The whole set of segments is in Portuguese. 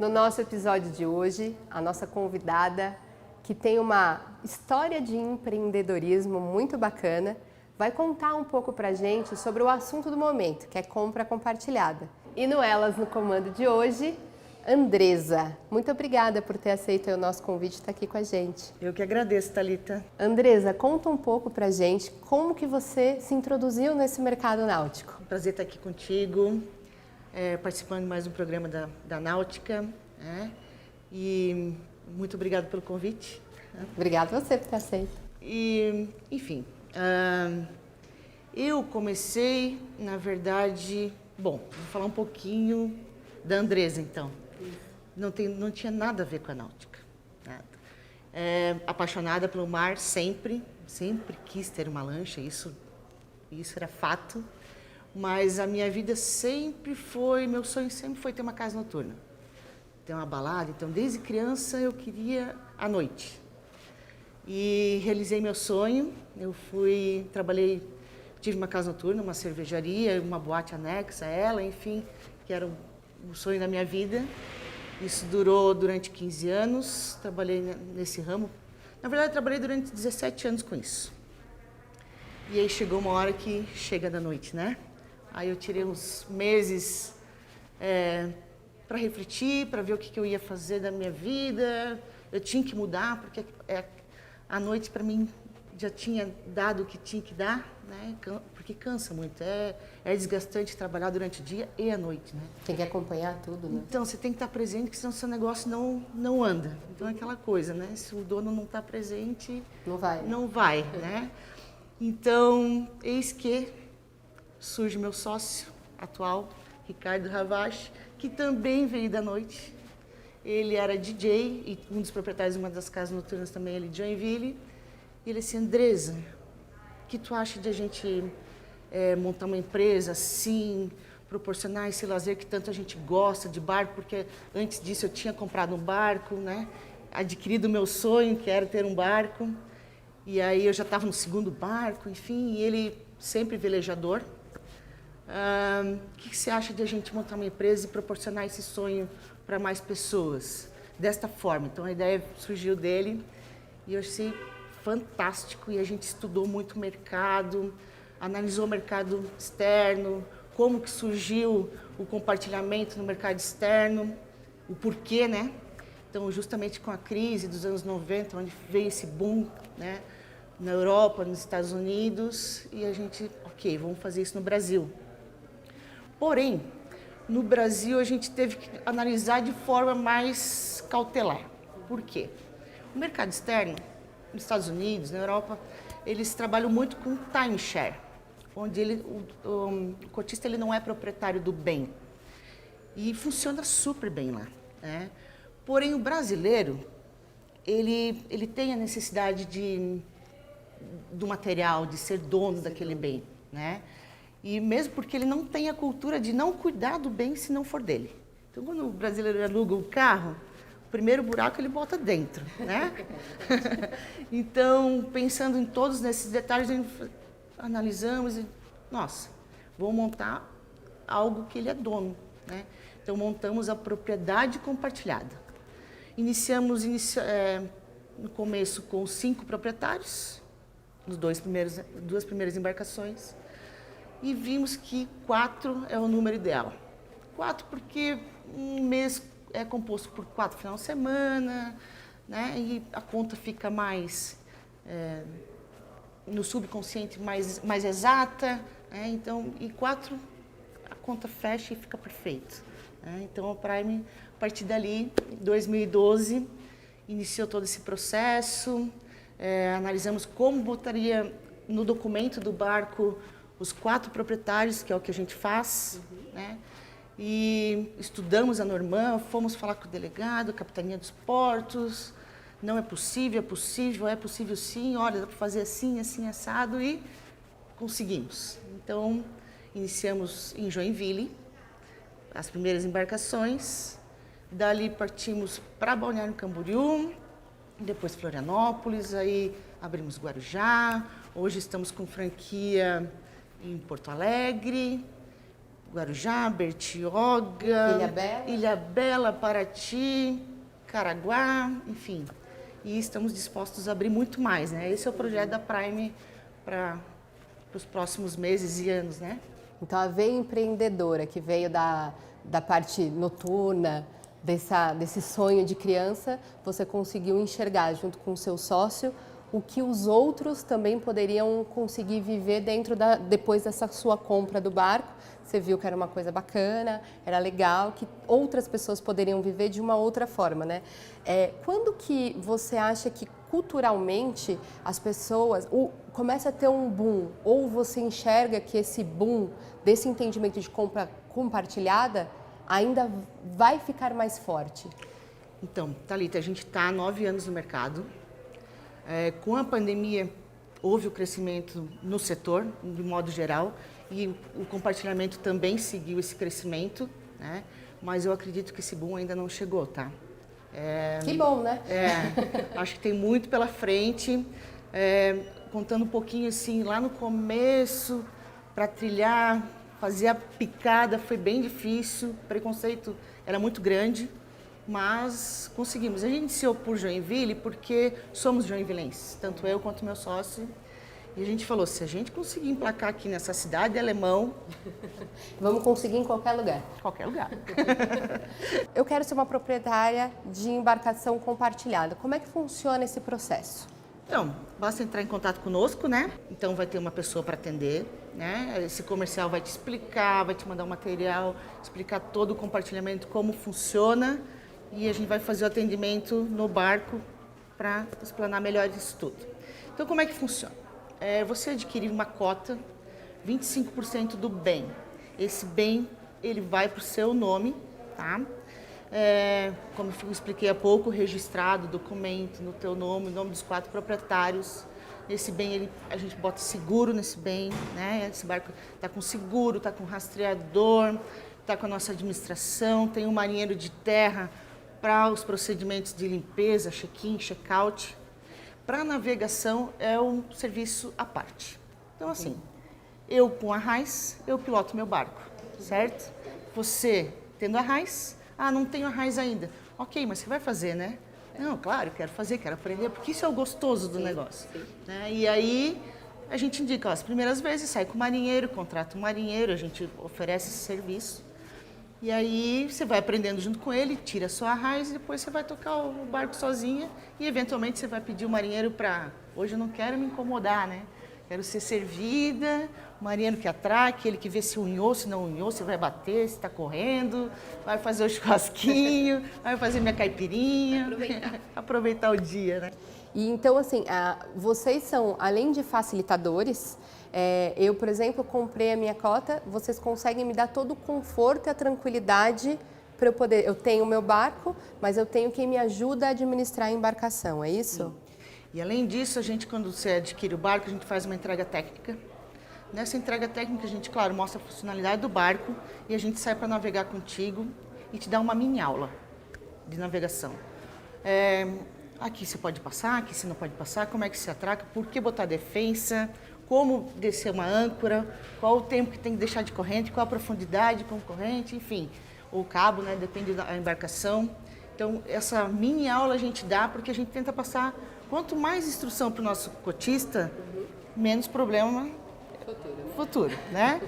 No nosso episódio de hoje, a nossa convidada, que tem uma história de empreendedorismo muito bacana, vai contar um pouco pra gente sobre o assunto do momento, que é compra compartilhada. E no Elas no Comando de hoje, Andresa. Muito obrigada por ter aceito o nosso convite e estar aqui com a gente. Eu que agradeço, Thalita. Andresa, conta um pouco pra gente como que você se introduziu nesse mercado náutico. Um prazer estar aqui contigo, participando de mais um programa da Náutica. E muito obrigada pelo convite. Obrigada você por ter aceito. E, enfim, eu comecei, na verdade... Bom, vou falar um pouquinho da Andresa, então. Não tinha nada a ver com a náutica. Nada. Apaixonada pelo mar sempre quis ter uma lancha, isso era fato. Mas a minha vida meu sonho sempre foi ter uma casa noturna, ter uma balada. Então, desde criança eu queria à noite. E realizei meu sonho. Eu tive uma casa noturna, uma cervejaria, uma boate anexa a ela, enfim, que era o sonho da minha vida. Isso durou durante 15 anos, trabalhei nesse ramo. Na verdade, trabalhei durante 17 anos com isso. E aí chegou uma hora que chega da noite, né? Aí eu tirei uns meses para refletir, para ver o que eu ia fazer da minha vida. Eu tinha que mudar, porque a noite para mim já tinha dado o que tinha que dar, né? Porque cansa muito, é desgastante trabalhar durante o dia e a noite, né? Tem que acompanhar tudo, né? Então, você tem que estar presente, porque senão o seu negócio não anda. Então, é aquela coisa, né? Se o dono não está presente... Não vai, né? Então, eis que surge meu sócio atual, Ricardo Ravache, que também veio da noite. Ele era DJ e um dos proprietários de uma das casas noturnas também, ele de Joinville. E ele disse, Andresa, o que tu acha de a gente montar uma empresa assim, proporcionar esse lazer que tanto a gente gosta de barco, porque antes disso eu tinha comprado um barco, né? Adquirido o meu sonho, que era ter um barco. E aí eu já estava no segundo barco, enfim, e ele sempre velejador. O que você acha de a gente montar uma empresa e proporcionar esse sonho para mais pessoas? Desta forma. Então a ideia surgiu dele e eu achei fantástico, e a gente estudou muito o mercado, analisou o mercado externo, como que surgiu o compartilhamento no mercado externo, o porquê, né? Então, justamente com a crise dos anos 90, onde veio esse boom, né? Na Europa, nos Estados Unidos, e a gente, ok, vamos fazer isso no Brasil. Porém, no Brasil a gente teve que analisar de forma mais cautelar. Por quê? O mercado externo, nos Estados Unidos, na Europa, eles trabalham muito com timeshare, onde o cotista ele não é proprietário do bem. E funciona super bem lá, né? Porém, o brasileiro, ele tem a necessidade do material, de ser dono daquele bem, né? E mesmo porque ele não tem a cultura de não cuidar do bem se não for dele. Então, quando o brasileiro aluga um carro, o primeiro buraco ele bota dentro, né? Então, pensando em todos esses detalhes, a gente analisamos e, nossa, vou montar algo que ele é dono, né? Então, montamos a propriedade compartilhada. Iniciamos no começo com 5 proprietários, nos duas primeiras embarcações, e vimos que 4 é o número ideal. 4 porque um mês é composto por 4 finais de semana, né? E a conta fica mais no subconsciente mais exata, né? Então, e 4 a conta fecha e fica perfeito, né? Então, a Prime, a partir dali, em 2012, iniciou todo esse processo. Analisamos como botaria no documento do barco os 4 proprietários, que é o que a gente faz, né? E estudamos a Normã, fomos falar com o delegado, a Capitania dos Portos. Não é possível, é possível sim, olha, dá para fazer assim, assim, assado, e conseguimos. Então, iniciamos em Joinville, as primeiras embarcações, dali partimos para Balneário Camboriú, depois Florianópolis, aí abrimos Guarujá, hoje estamos com franquia em Porto Alegre, Guarujá, Bertioga, Ilha Bela, Paraty, Caraguá, enfim. E estamos dispostos a abrir muito mais, né? Esse é o projeto da Prime para os próximos meses e anos, né? Então, a veia empreendedora que veio da parte noturna, desse sonho de criança, você conseguiu enxergar junto com o seu sócio o que os outros também poderiam conseguir viver depois dessa sua compra do barco. Você viu que era uma coisa bacana, era legal, que outras pessoas poderiam viver de uma outra forma, né? Quando que você acha que culturalmente as pessoas começa a ter um boom, ou você enxerga que esse boom desse entendimento de compra compartilhada ainda vai ficar mais forte? Então, Thalita, a gente está há 9 anos no mercado. Com a pandemia, houve o crescimento no setor, de modo geral, e o compartilhamento também seguiu esse crescimento, né? Mas eu acredito que esse boom ainda não chegou, tá? Que bom, né? Acho que tem muito pela frente. Contando um pouquinho assim, lá no começo, para trilhar, fazer a picada foi bem difícil, o preconceito era muito grande, mas conseguimos. A gente iniciou por Joinville porque somos joinvilenses, tanto eu quanto meu sócio. E a gente falou, se a gente conseguir emplacar aqui nessa cidade alemão... Vamos conseguir em qualquer lugar. Qualquer lugar. Eu quero ser uma proprietária de embarcação compartilhada. Como é que funciona esse processo? Então, basta entrar em contato conosco, né? Então vai ter uma pessoa para atender, né? Esse comercial vai te explicar, vai te mandar o material, explicar todo o compartilhamento, como funciona. E a gente vai fazer o atendimento no barco para explanar melhor isso tudo. Então, como é que funciona? Você adquirir uma cota, 25% do bem. Esse bem, ele vai para o seu nome, tá? Como eu expliquei há pouco, registrado, documento no teu nome, o nome dos 4 proprietários. Esse bem, a gente bota seguro nesse bem, né? Esse barco está com seguro, está com rastreador, está com a nossa administração, tem um marinheiro de terra para os procedimentos de limpeza, check-in, check-out. Para navegação é um serviço à parte. Então, assim, eu com a RAIS, eu piloto meu barco, certo? Você tendo a RAIS, não tenho a RAIS ainda. Ok, mas você vai fazer, né? Não, claro, quero fazer, quero aprender, porque isso é o gostoso do negócio. Né? E aí, a gente indica, as primeiras vezes sai com o marinheiro, contrata um marinheiro, a gente oferece esse serviço. E aí você vai aprendendo junto com ele, tira a sua raiz e depois você vai tocar o barco sozinha e eventualmente você vai pedir o marinheiro para... Hoje eu não quero me incomodar, né? Quero ser servida, o marinheiro que atraque, ele que vê se unhou, se não unhou, se vai bater, se está correndo, vai fazer o churrasquinho, vai fazer minha caipirinha, aproveitar o dia, né? E então, assim, vocês são, além de facilitadores, eu, por exemplo, comprei a minha cota, vocês conseguem me dar todo o conforto e a tranquilidade para eu poder... Eu tenho o meu barco, mas eu tenho quem me ajuda a administrar a embarcação, é isso? Sim. E além disso, a gente, quando você adquire o barco, a gente faz uma entrega técnica. Nessa entrega técnica, a gente, claro, mostra a funcionalidade do barco e a gente sai para navegar contigo e te dá uma mini aula de navegação. Aqui você pode passar, aqui você não pode passar, como é que se atraca, por que botar defensa, como descer uma âncora, qual o tempo que tem que deixar de corrente, qual a profundidade com corrente, enfim, ou cabo, né, depende da embarcação. Então, essa mini aula a gente dá porque a gente tenta passar, quanto mais instrução para o nosso cotista, menos problema futuro, né?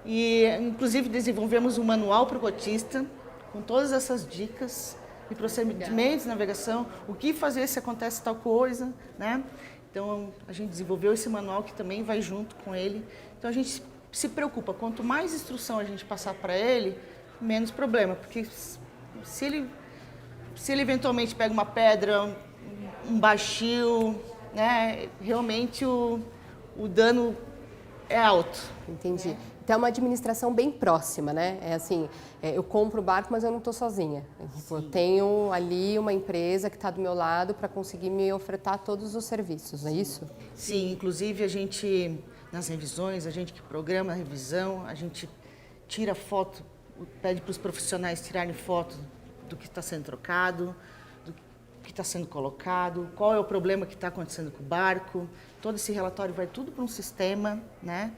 E, inclusive, desenvolvemos um manual para o cotista, com todas essas dicas e procedimentos de navegação, o que fazer se acontece tal coisa, né? Então, a gente desenvolveu esse manual que também vai junto com ele. Então, a gente se preocupa, quanto mais instrução a gente passar para ele, menos problema, porque se ele eventualmente pega uma pedra, um baixio, né, realmente o dano é alto. Entendi. Né? Então é uma administração bem próxima, né? É assim, eu compro o barco, mas eu não estou sozinha. Eu tenho ali uma empresa que está do meu lado para conseguir me ofertar todos os serviços, é isso? Sim, inclusive a gente, nas revisões, a gente que programa a revisão, a gente tira foto, pede para os profissionais tirarem foto do que está sendo trocado, do que está sendo colocado, qual é o problema que está acontecendo com o barco. Todo esse relatório vai tudo para um sistema, né?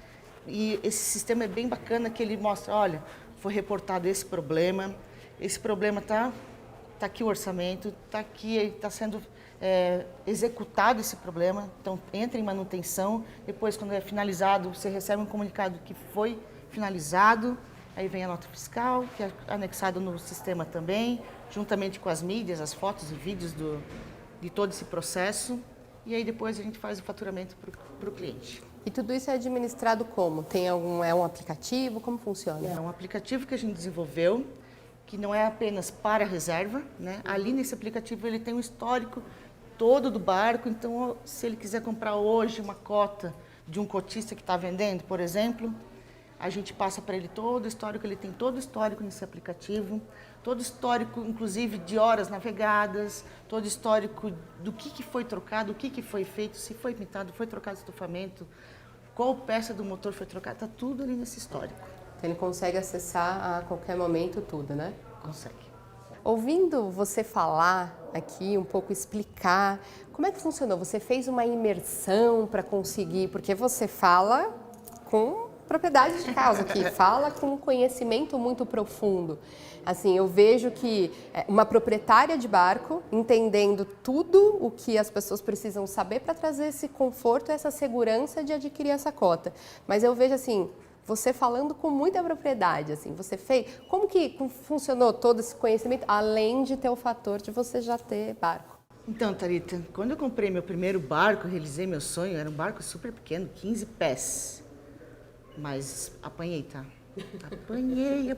E esse sistema é bem bacana, que ele mostra, olha, foi reportado esse problema tá aqui o orçamento, tá aqui, está sendo executado esse problema, então entra em manutenção, depois quando é finalizado, você recebe um comunicado que foi finalizado, aí vem a nota fiscal, que é anexada no sistema também, juntamente com as mídias, as fotos e vídeos de todo esse processo, e aí depois a gente faz o faturamento para o cliente. E tudo isso é administrado como? Tem é um aplicativo? Como funciona? É um aplicativo que a gente desenvolveu, que não é apenas para a reserva, né? Ali nesse aplicativo ele tem um histórico todo do barco, então se ele quiser comprar hoje uma cota de um cotista que está vendendo, por exemplo, a gente passa para ele todo o histórico, ele tem todo o histórico nesse aplicativo, todo o histórico, inclusive, de horas navegadas, todo o histórico do que foi trocado, o que foi feito, se foi pintado, foi trocado estofamento, qual peça do motor foi trocada, está tudo ali nesse histórico. Então ele consegue acessar a qualquer momento tudo, né? Consegue. Ouvindo você falar aqui, um pouco explicar, como é que funcionou? Você fez uma imersão para conseguir, porque você fala com propriedade de causa aqui, fala com um conhecimento muito profundo. Assim, eu vejo que uma proprietária de barco, entendendo tudo o que as pessoas precisam saber para trazer esse conforto, essa segurança de adquirir essa cota. Mas eu vejo assim, você falando com muita propriedade, assim, você fez... Como que funcionou todo esse conhecimento, além de ter o fator de você já ter barco? Então, Thalita, quando eu comprei meu primeiro barco, realizei meu sonho, era um barco super pequeno, 15 pés. Mas apanhei, tá? Apanhei.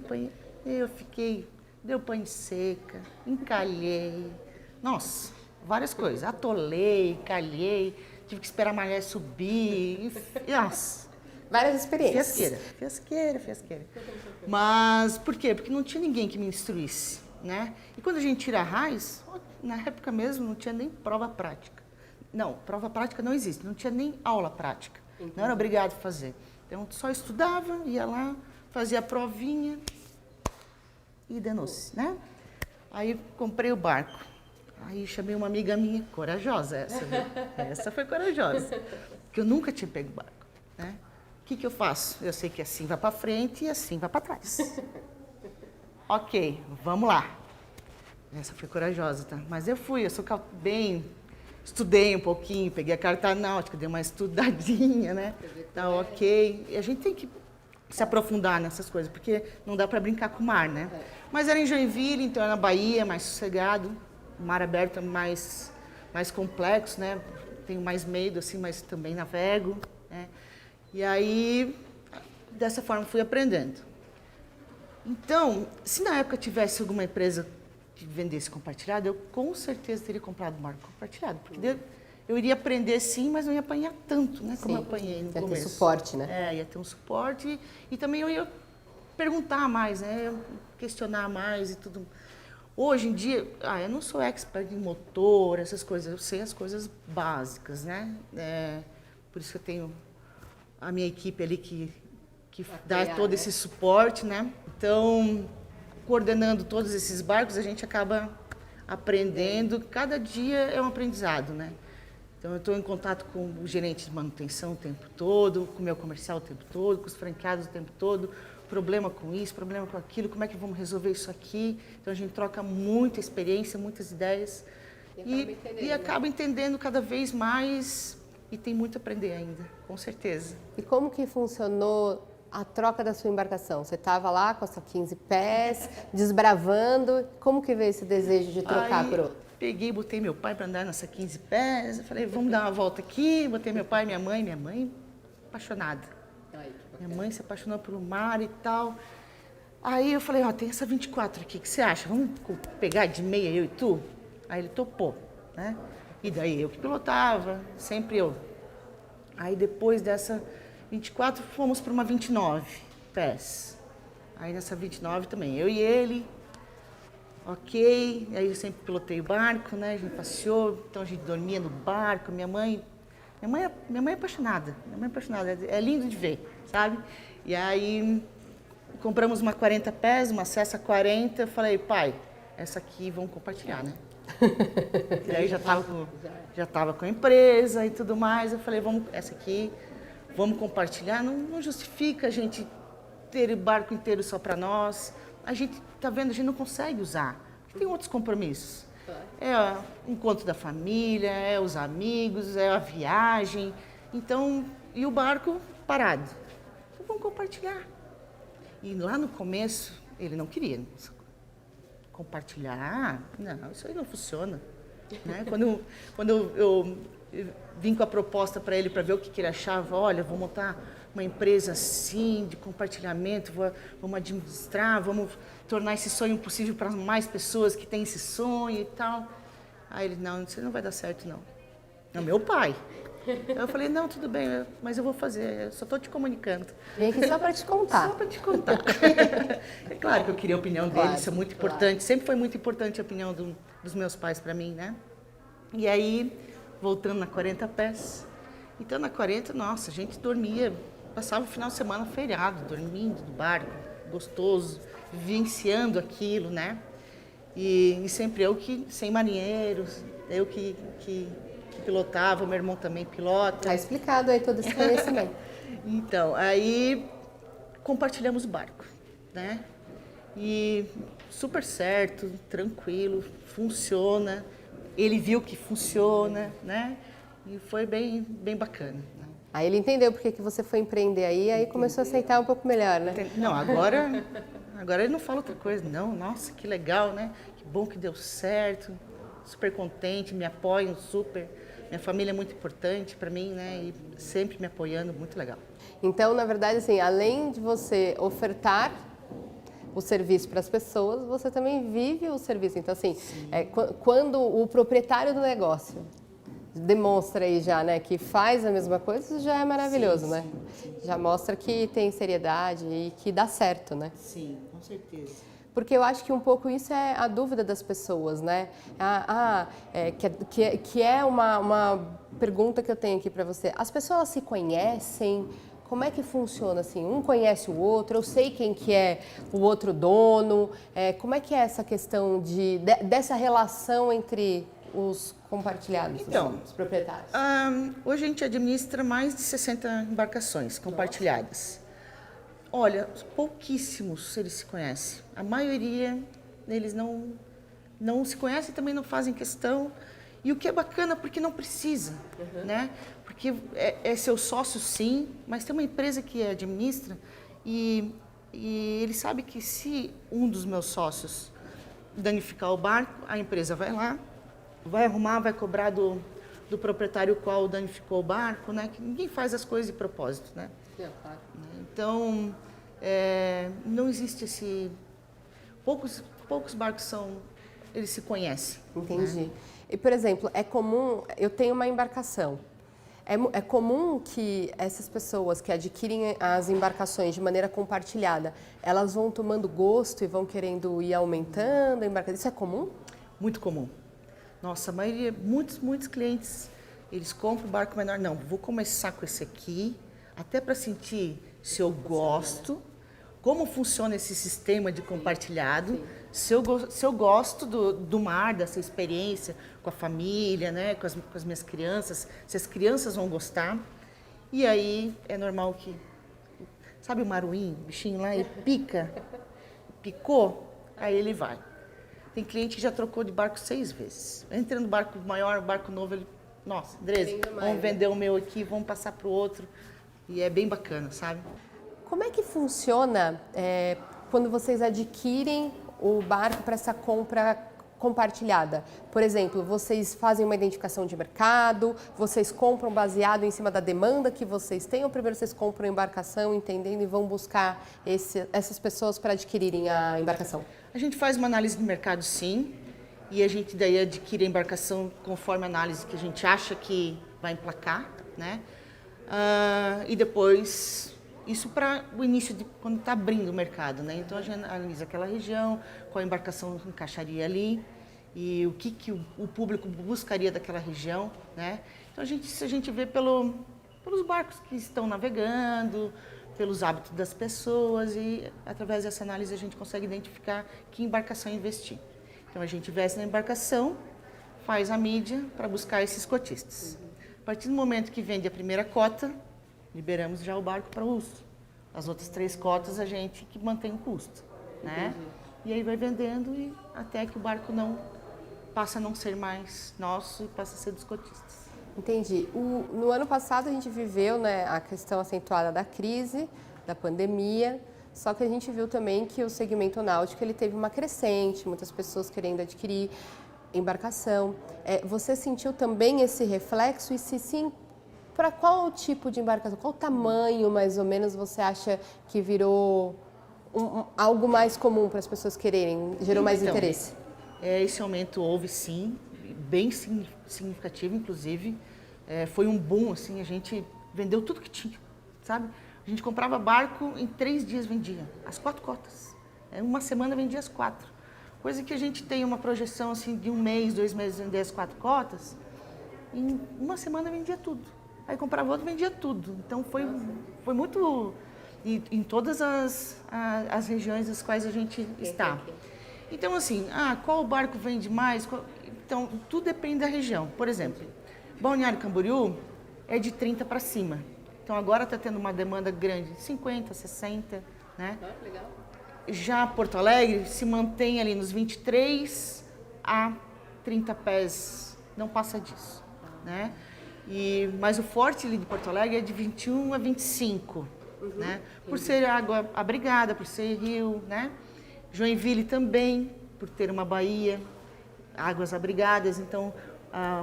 Eu fiquei... Deu pane seca, encalhei. Nossa, várias coisas. Atolei, calhei, tive que esperar a maré subir. Nossa. Várias experiências. Fiasqueira. Mas por quê? Porque não tinha ninguém que me instruísse, né? E quando a gente tira raiz, na época mesmo não tinha nem prova prática. Não, prova prática não existe, não tinha nem aula prática. Não era obrigado a fazer. Então só estudava, ia lá, fazia a provinha e danou-se, né? Aí comprei o barco. Aí chamei uma amiga minha, corajosa essa, viu? Essa foi corajosa, porque eu nunca tinha pego barco, né? O que eu faço? Eu sei que assim vai para frente e assim vai para trás. Ok, vamos lá. Essa foi corajosa, tá? Mas eu sou bem, estudei um pouquinho, peguei a carta náutica, dei uma estudadinha, né? Tá ok. E a gente tem que se aprofundar nessas coisas, porque não dá para brincar com o mar, né? Mas era em Joinville, então era na Bahia, mais sossegado, o mar aberto é mais complexo, né? Tenho mais medo, assim, mas também navego, né? E aí, dessa forma, fui aprendendo. Então, se na época tivesse alguma empresa que vendesse compartilhado, eu com certeza teria comprado um barco compartilhado, porque eu iria aprender sim, mas não ia apanhar tanto, né? Como eu apanhei no começo. Ia ter suporte, né? Ia ter um suporte e também eu ia perguntar mais, né? Questionar mais e tudo. Hoje em dia, eu não sou expert em motor, essas coisas, eu sei as coisas básicas, né? Por isso que eu tenho a minha equipe ali que dá todo esse suporte, né? Então, coordenando todos esses barcos, a gente acaba aprendendo. Cada dia é um aprendizado, né? Então, eu estou em contato com o gerente de manutenção o tempo todo, com o meu comercial o tempo todo, com os franqueados o tempo todo. Problema com isso, problema com aquilo, como é que vamos resolver isso aqui? Então, a gente troca muita experiência, muitas ideias e acaba entendendo cada vez mais e tem muito a aprender ainda, com certeza. E como que funcionou a troca da sua embarcação? Você estava lá com a sua 15 pés, desbravando, como que veio esse desejo de trocar por outro? Peguei, botei meu pai para andar nessa 15 pés, eu falei, vamos dar uma volta aqui, botei meu pai e minha mãe apaixonada. Minha mãe se apaixonou pelo mar e tal. Aí eu falei, tem essa 24 aqui, o que você acha? Vamos pegar de meia, eu e tu? Aí ele topou, né? E daí eu que pilotava, sempre eu. Aí depois dessa 24, fomos para uma 29 pés. Aí nessa 29 também, eu e ele, ok. Aí eu sempre pilotei o barco, né? A gente passeou, então a gente dormia no barco. Minha mãe é apaixonada, é lindo de ver, sabe? E aí compramos uma 40 pés, uma Cessa 40, eu falei, pai, essa aqui vamos compartilhar, né? E aí já estava com a empresa e tudo mais, eu falei, essa aqui vamos compartilhar. Não justifica a gente ter o barco inteiro só para nós. A gente está vendo, a gente não consegue usar, porque tem outros compromissos. É o encontro da família, é os amigos, é a viagem. Então, e o barco parado. Então, vamos compartilhar. E lá no começo, ele não queria. Compartilhar? Não, isso aí não funciona. Né? Quando eu vim com a proposta para ele, para ver o que ele achava, olha, vou montar uma empresa assim, de compartilhamento, vamos administrar, vamos tornar esse sonho possível para mais pessoas que têm esse sonho e tal. Aí ele, não, isso não vai dar certo, não. É o meu pai. Eu falei, não, tudo bem, mas eu vou fazer, eu só estou te comunicando. Vem aqui só para te contar. Só para te contar. É claro que eu queria a opinião dele, isso é muito importante. Sempre foi muito importante a opinião dos meus pais para mim, né? E aí, voltando na 40 Pés. Então, na 40, nossa, a gente dormia, passava o final de semana feriado, dormindo no barco, gostoso, vivenciando aquilo, né? E sempre eu que, sem marinheiros, eu que pilotava, meu irmão também pilota. Tá explicado aí todo esse conhecimento. Então, aí compartilhamos o barco, né? E super certo, tranquilo, funciona. Ele viu que funciona, né? E foi bem bacana. Né? Aí ele entendeu porque que você foi empreender aí começou a aceitar um pouco melhor, né? Não, agora ele não fala outra coisa. Não, nossa, que legal, né? Que bom que deu certo. Super contente, me apoiam super. Minha família é muito importante para mim, né? E sempre me apoiando, muito legal. Então, na verdade, assim, além de você ofertar o serviço para as pessoas, você também vive o serviço. Então, assim, quando o proprietário do negócio demonstra aí já, né, que faz a mesma coisa, isso já é maravilhoso, né? Sim. Já mostra que tem seriedade e que dá certo, né? Sim, com certeza. Porque eu acho que um pouco isso é a dúvida das pessoas, né? Que é uma pergunta que eu tenho aqui para você. As pessoas se conhecem? Como é que funciona assim? Um conhece o outro, eu sei quem que é o outro dono. Como é que é essa questão dessa relação entre os compartilhados, então, assim, os proprietários? Hoje a gente administra mais de 60 embarcações compartilhadas. Olha, pouquíssimos eles se conhecem. A maioria deles não se conhecem e também não fazem questão. E o que é bacana, porque não precisa, né? Porque é seu sócio, sim, mas tem uma empresa que administra e ele sabe que se um dos meus sócios danificar o barco, a empresa vai lá, vai arrumar, vai cobrar do proprietário qual danificou o barco, né? Que ninguém faz as coisas de propósito, né? Então, não existe esse... Poucos barcos eles se conhecem. Entendi. Né? E, por exemplo, é comum... Eu tenho uma embarcação. É comum que essas pessoas que adquirem as embarcações de maneira compartilhada, elas vão tomando gosto e vão querendo ir aumentando a embarcação. Isso é comum? Muito comum. Nossa, a maioria, muitos clientes, eles compram o barco menor. Não, vou começar com esse aqui, até para sentir se eu gosto, como funciona esse sistema de compartilhado, se eu gosto do mar, dessa experiência com a família, né, com as minhas crianças, se as crianças vão gostar. E aí é normal que, sabe o maruim, o bichinho lá, ele picou, aí ele vai. Tem cliente que já trocou de barco 6 vezes. Entra no barco maior, barco novo, ele, nossa, Andresa, vamos vender o meu aqui, vamos passar para o outro. E é bem bacana, sabe? Como é que funciona quando vocês adquirem o barco para essa compra compartilhada? Por exemplo, vocês fazem uma identificação de mercado, vocês compram baseado em cima da demanda que vocês têm, ou primeiro vocês compram a embarcação, entendendo, e vão buscar essas pessoas para adquirirem a embarcação? A gente faz uma análise de mercado, sim, e a gente daí adquire a embarcação conforme a análise que a gente acha que vai emplacar, né? E depois, isso para o início de quando está abrindo o mercado, né? Então a gente analisa aquela região, qual embarcação encaixaria ali e o que o público buscaria daquela região, né? Então a gente vê pelos barcos que estão navegando, pelos hábitos das pessoas e através dessa análise a gente consegue identificar que embarcação investir. Então a gente investe na embarcação, faz a mídia para buscar esses cotistas. A partir do momento que vende a primeira cota, liberamos já o barco para uso. As outras 3 cotas a gente que mantém o custo, né? E aí vai vendendo e até que o barco não passa a não ser mais nosso e passa a ser dos cotistas. Entendi. No ano passado a gente viveu, né, a questão acentuada da crise, da pandemia, só que a gente viu também que o segmento náutico ele teve uma crescente, muitas pessoas querendo adquirir embarcação. Você sentiu também esse reflexo e se sim, para qual tipo de embarcação, qual tamanho mais ou menos você acha que virou algo mais comum para as pessoas quererem, gerou mais interesse? Esse aumento houve sim, bem significativo inclusive. Foi um boom, assim, a gente vendeu tudo que tinha, sabe? A gente comprava barco, em 3 dias vendia, as 4 cotas. Uma semana vendia as 4. Coisa que a gente tem uma projeção assim, de 1 mês, 2 meses vender as 4 cotas, em uma semana vendia tudo. Aí comprava outro, vendia tudo. Então foi muito em todas as regiões nas quais a gente está. Então assim, qual barco vende mais? Então tudo depende da região. Por exemplo, Balneário Camboriú é de 30 para cima. Então agora está tendo uma demanda grande, 50, 60, né? Legal. Já Porto Alegre se mantém ali nos 23 a 30 pés, não passa disso, né? Mas o forte ali de Porto Alegre é de 21 a 25, né? Por ser água abrigada, por ser rio, né? Joinville também, por ter uma baía, águas abrigadas, então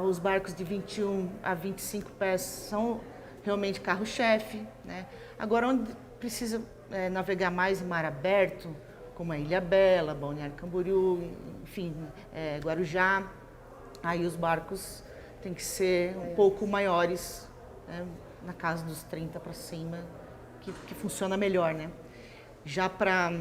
os barcos de 21 a 25 pés são realmente carro-chefe, né? Agora, onde precisa navegar mais em mar aberto, como a Ilha Bela, Balneário Camboriú, enfim, Guarujá, aí os barcos têm que ser um pouco maiores, né? Na casa dos 30 para cima, que funciona melhor, né? Já para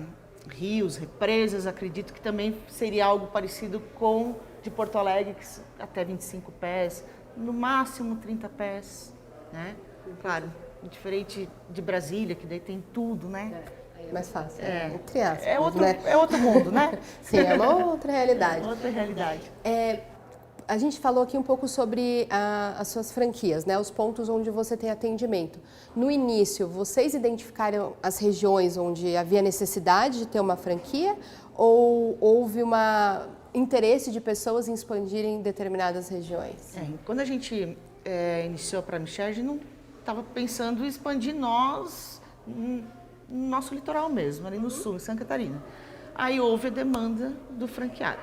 rios, represas, acredito que também seria algo parecido com de Porto Alegre, que até 25 pés, no máximo 30 pés, né? Claro, diferente de Brasília, que daí tem tudo, né? É mais fácil, entre aspas, é outro mundo, né? Sim, é uma outra realidade. Outra realidade. A gente falou aqui um pouco sobre as suas franquias, né? Os pontos onde você tem atendimento. No início, vocês identificaram as regiões onde havia necessidade de ter uma franquia ou houve interesse de pessoas em expandirem determinadas regiões? Quando a gente iniciou para a Michel, a gente não estava pensando em expandir nós no nosso litoral mesmo, ali no sul, em Santa Catarina. Aí houve a demanda do franqueado.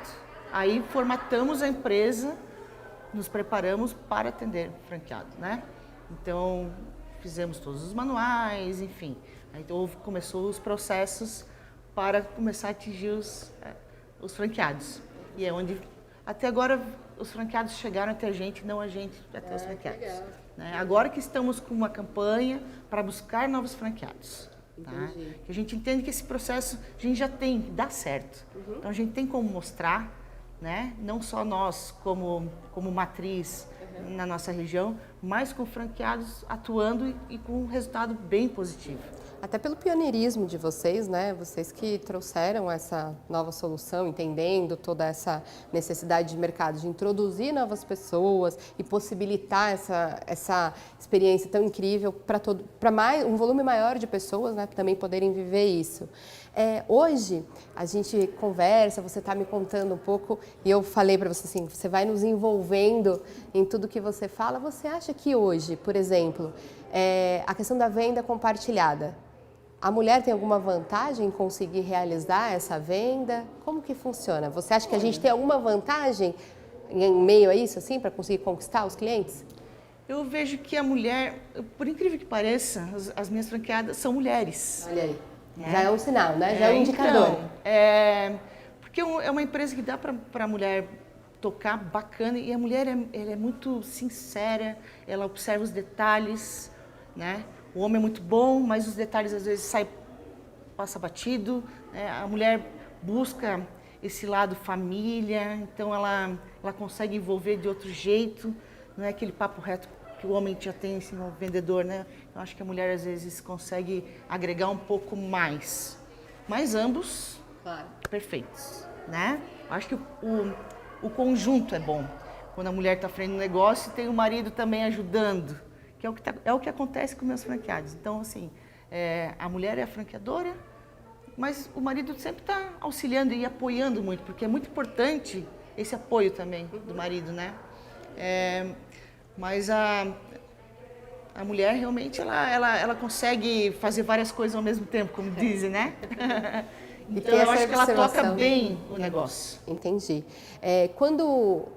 Aí formatamos a empresa, nos preparamos para atender franqueado, né? Então, fizemos todos os manuais, enfim. Aí começou os processos para começar a atingir os franqueados. E é onde, até agora, os franqueados chegaram até a gente, não a gente até os franqueados. Né? Agora que estamos com uma campanha para buscar novos franqueados. Tá? Que a gente entende que esse processo a gente já tem, dá certo. Então a gente tem como mostrar, né? Não só nós como matriz na nossa região, mas com franqueados atuando e com um resultado bem positivo. Até pelo pioneirismo de vocês, né? Vocês que trouxeram essa nova solução, entendendo toda essa necessidade de mercado, de introduzir novas pessoas e possibilitar essa experiência tão incrível para um volume maior de pessoas, né? Também poderem viver isso. Hoje, a gente conversa, você está me contando um pouco, e eu falei para você assim, você vai nos envolvendo em tudo que você fala. Você acha que hoje, por exemplo, a questão da venda compartilhada, a mulher tem alguma vantagem em conseguir realizar essa venda? Como que funciona? Você acha que a gente tem alguma vantagem em meio a isso, assim, para conseguir conquistar os clientes? Eu vejo que a mulher, por incrível que pareça, as minhas franqueadas são mulheres. Olha aí, já é um sinal, né? Já é um indicador. Então, porque é uma empresa que dá para a mulher tocar bacana, e a mulher ela é muito sincera, ela observa os detalhes, né? O homem é muito bom, mas os detalhes às vezes passa batido, né? A mulher busca esse lado família, então ela consegue envolver de outro jeito, não é aquele papo reto que o homem já tem, assim, um vendedor, né? Eu acho que a mulher às vezes consegue agregar um pouco mais, mas ambos perfeitos, né? Eu acho que o conjunto é bom. Quando a mulher está frente no negócio, tem o marido também ajudando, que é o que acontece com meus franqueados. Então, assim, a mulher é a franqueadora, mas o marido sempre está auxiliando e apoiando muito, porque é muito importante esse apoio também do marido, né? Mas a mulher realmente ela consegue fazer várias coisas ao mesmo tempo, como dizem, né? Então eu acho que ela toca bem o negócio. Entendi. Quando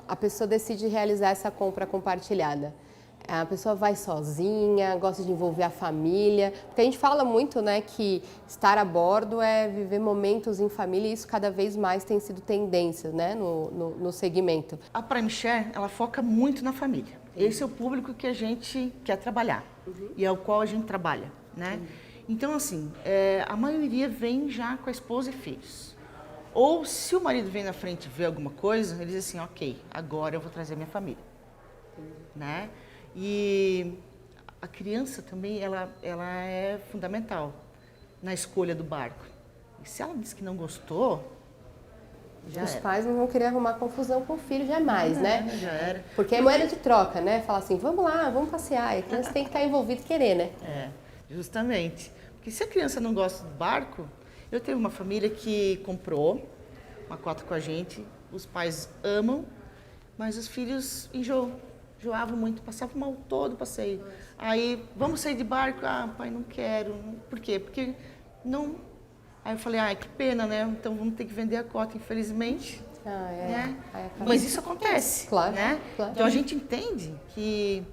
a pessoa decide realizar essa compra compartilhada, a pessoa vai sozinha, gosta de envolver a família, porque a gente fala muito, né, que estar a bordo é viver momentos em família e isso cada vez mais tem sido tendência, né, no segmento. A Prime Share, ela foca muito na família. Esse é o público que a gente quer trabalhar e é o qual a gente trabalha, né? Então, assim, a maioria vem já com a esposa e filhos. Ou se o marido vem na frente e vê alguma coisa, ele diz assim, ok, agora eu vou trazer minha família, né? E a criança também, ela é fundamental na escolha do barco. E se ela diz que não gostou, os pais não vão querer arrumar confusão com o filho jamais, né? Já era. Porque é moeda de troca, né? Falar assim, vamos lá, vamos passear. E a criança tem que estar envolvida e querer, né? Justamente. Porque se a criança não gosta do barco, eu tenho uma família que comprou uma cota com a gente, os pais amam, mas os filhos enjoavam muito, passavam mal todo o passeio. Aí, vamos sair de barco? Ah, pai, não quero. Por quê? Porque não... Aí eu falei, que pena, né? Então vamos ter que vender a cota, infelizmente. Né? Mas isso acontece, claro, né? Claro. Então a gente entende que...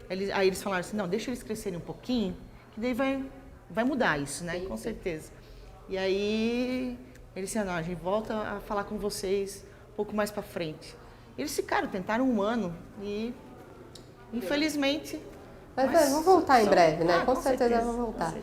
Aí eles falaram assim, não, deixa eles crescerem um pouquinho, que daí vai mudar isso, né? Com certeza. E aí eles disseram, não, a gente volta a falar com vocês um pouco mais pra frente. Eles ficaram, tentaram 1 ano e... Infelizmente... Mas vão voltar em breve, né? Com certeza vão voltar.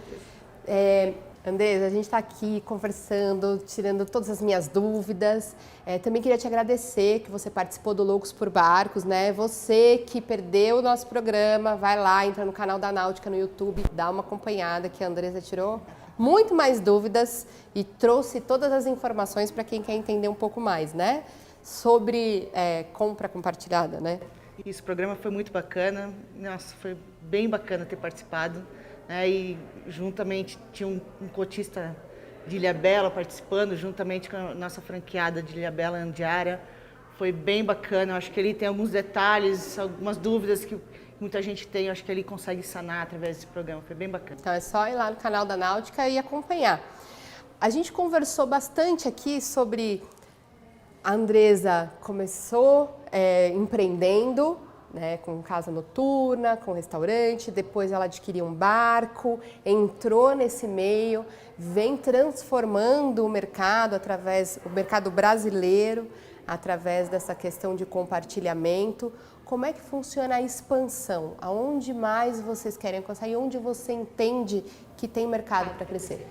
Andresa, a gente está aqui conversando, tirando todas as minhas dúvidas. Também queria te agradecer que você participou do Loucos por Barcos, né? Você que perdeu o nosso programa, vai lá, entra no canal da Náutica no YouTube, dá uma acompanhada que a Andresa tirou muito mais dúvidas e trouxe todas as informações para quem quer entender um pouco mais, né? Sobre compra compartilhada, né? Esse programa foi muito bacana, nossa, foi bem bacana ter participado, né? E juntamente tinha um cotista de Ilhabela participando, juntamente com a nossa franqueada de Ilhabela Andiara. Foi bem bacana, eu acho que ele tem alguns detalhes, algumas dúvidas que muita gente tem, eu acho que ele consegue sanar através desse programa, foi bem bacana. Então é só ir lá no canal da Náutica e acompanhar. A gente conversou bastante aqui sobre... A Andresa começou empreendendo, né, com casa noturna, com restaurante, depois ela adquiriu um barco, entrou nesse meio, vem transformando o mercado o mercado brasileiro, através dessa questão de compartilhamento. Como é que funciona a expansão? Aonde mais vocês querem alcançar e onde você entende que tem mercado para crescer?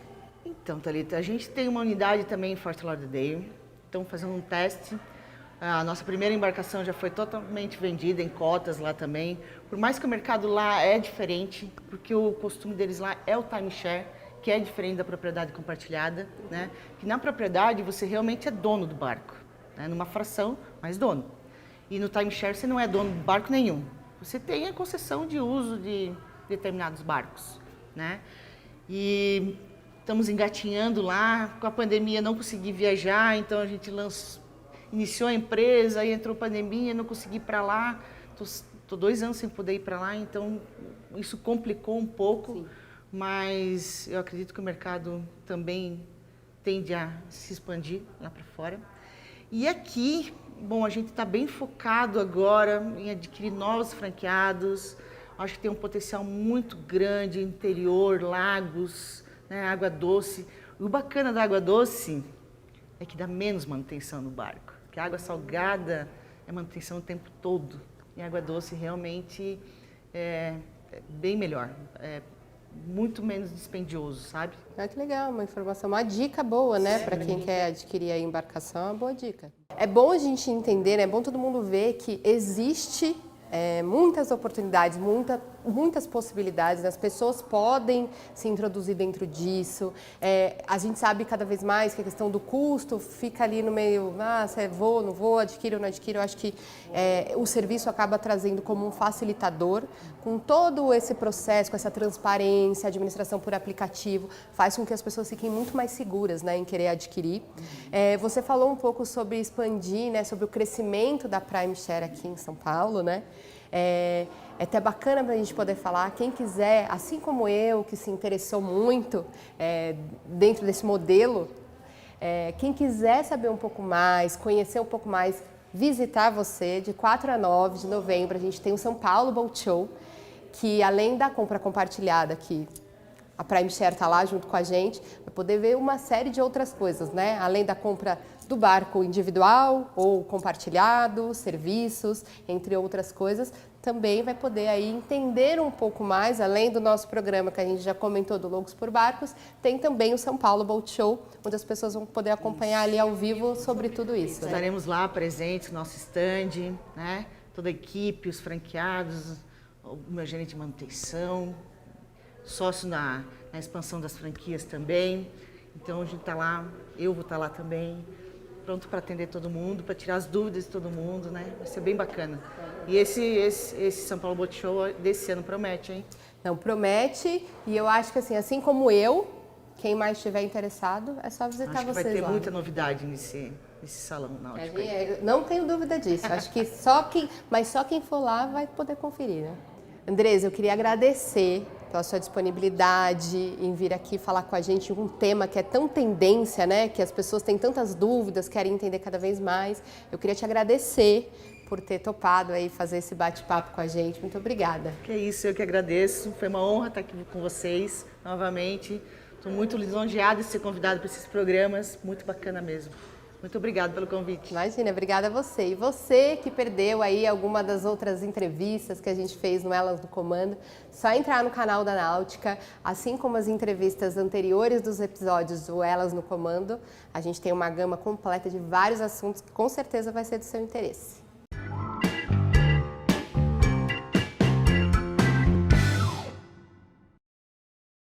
Então, Thalita, a gente tem uma unidade também em Fort Lauderdale. Estamos fazendo um teste. A nossa primeira embarcação já foi totalmente vendida em cotas lá também. Por mais que o mercado lá é diferente, porque o costume deles lá é o timeshare, que é diferente da propriedade compartilhada, né? Que na propriedade você realmente é dono do barco, né? Numa fração, mas dono. E no timeshare você não é dono de barco nenhum. Você tem a concessão de uso de determinados barcos, né? E estamos engatinhando lá, com a pandemia não consegui viajar, então a gente iniciou a empresa, aí entrou a pandemia, não consegui ir para lá, tô 2 anos sem poder ir para lá, então isso complicou um pouco, sim. Mas eu acredito que o mercado também tende a se expandir lá para fora. E aqui, bom, a gente está bem focado agora em adquirir novos franqueados, acho que tem um potencial muito grande, interior, lagos, né, água doce. O bacana da água doce é que dá menos manutenção no barco. Porque a água salgada é manutenção o tempo todo. E a água doce realmente é bem melhor. É muito menos dispendioso, sabe? Que legal, uma informação, uma dica boa, né? Para quem quer adquirir a embarcação, é uma boa dica. É bom a gente entender, né? É bom todo mundo ver que existe muitas oportunidades, muita muitas possibilidades, né? As pessoas podem se introduzir dentro disso. A gente sabe cada vez mais que a questão do custo fica ali no meio, se vou, não vou, adquiro ou não adquiro. Eu acho que o serviço acaba trazendo como um facilitador, com todo esse processo, com essa transparência, administração por aplicativo, faz com que as pessoas fiquem muito mais seguras, né, em querer adquirir. Você falou um pouco sobre expandir, né, sobre o crescimento da Prime Share aqui em São Paulo, né? É até bacana para a gente poder falar, quem quiser, assim como eu, que se interessou muito dentro desse modelo, quem quiser saber um pouco mais, conhecer um pouco mais, visitar você, de 4 a 9 de novembro, a gente tem o São Paulo Boat Show, que além da compra compartilhada, que a Prime Share está lá junto com a gente, vai poder ver uma série de outras coisas, né? Além da compra do barco individual ou compartilhado, serviços, entre outras coisas, também vai poder aí entender um pouco mais, além do nosso programa que a gente já comentou do Loucos por Barcos, tem também o São Paulo Boat Show, onde as pessoas vão poder acompanhar ali ao vivo sobre tudo isso. Né? Estaremos lá presentes, nosso stand, né? Toda a equipe, os franqueados, o meu gerente de manutenção, sócio na expansão das franquias também. Então a gente está lá, eu vou estar lá também, pronto para atender todo mundo, para tirar as dúvidas de todo mundo, né? Vai ser bem bacana. E esse São Paulo Boat Show desse ano promete, hein? Não, promete, e eu acho que assim como eu, quem mais estiver interessado, é só visitar vocês lá. Vai ter muita novidade nesse salão náutico. Não tenho dúvida disso, acho que só quem for lá vai poder conferir, né? Andresa, eu queria agradecer pela sua disponibilidade em vir aqui falar com a gente um tema que é tão tendência, né? Que as pessoas têm tantas dúvidas, querem entender cada vez mais. Eu queria te agradecer por ter topado aí fazer esse bate-papo com a gente. Muito obrigada. Que isso, eu que agradeço. Foi uma honra estar aqui com vocês novamente. Estou muito lisonjeada de ser convidada para esses programas. Muito bacana mesmo. Muito obrigada pelo convite. Imagina, obrigada a você. E você que perdeu aí alguma das outras entrevistas que a gente fez no Elas no Comando, só entrar no canal da Náutica, assim como as entrevistas anteriores dos episódios do Elas no Comando, a gente tem uma gama completa de vários assuntos que com certeza vai ser do seu interesse.